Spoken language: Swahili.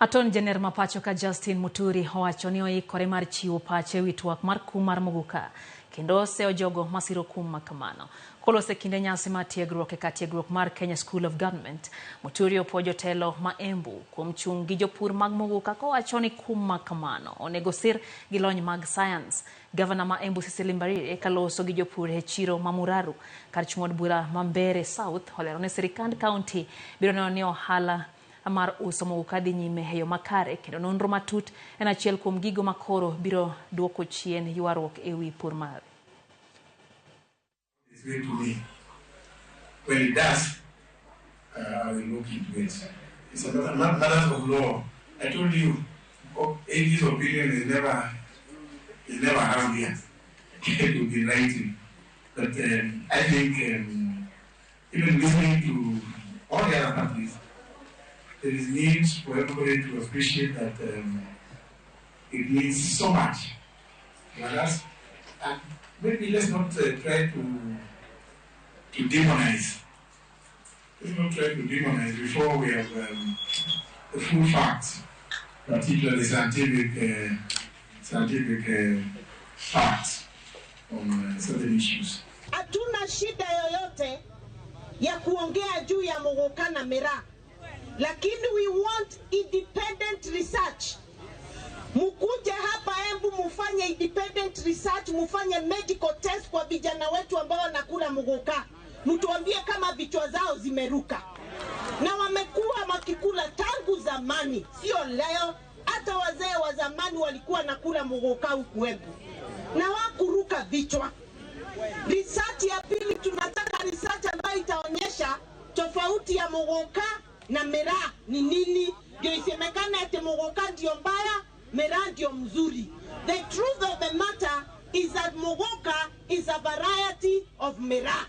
Attorney General mapacho ka Justin Muturi owacho ni oikore mar chiwo pache wi twak mar kum mar Muguka kendo seyo jogo masiro kum makamano. Kolose kinde nyasi mar tiegruok tiegruok mar Kenya School of Government, Muturi opwoyo jotelo ma Embu kuom chung' gi jopur mag Muguka kowacho ni kum makamano onego sir gi lony mag science. Gavana ma Embu Cecily Mbarire kaloso gi jopur e chiro ma Muraru kar chung' od bura ma Mbeere South olero ni sirikand county biro neno ni ohala mar uso Muguka dhi nyime e yo makare kendo nonro matut en achiel kuom gigo makoro biro duoko chien ywaruok e wi pur mar. It's way to me. When it does, I will look into it. It's a matter of law. I told you, AG's opinion is never around here. It will be writing. But I think even listening to all the other parties, there is need for everybody to appreciate that it means so much. Whereas, maybe let's not try to demonize. Let's not try to demonize before we have the full facts, particularly scientific facts on certain issues. Hatuna shida yoyote ya kuongea juu ya Muguka na Miraa, lakini we want independent research. Mukuje hapa Embu mufanye independent research, mufanye medical test kwa vijana wetu ambao wanakula Muguka. Mtuambie kama vichwa zao zimeruka. Na wamekuwa makikula tangu zamani, sio leo. Hata wazee wa zamani walikuwa nakula Muguka huku Embu. Na wakuruka vichwa. Research ya pili, tunataka research ambayo itaonyesha tofauti ya Muguka na Miraa ni nini. Ndio isemekana eti Muguka ndio mbaya, Miraa ndio mzuri. The truth of the matter is that Muguka is a variety of Miraa.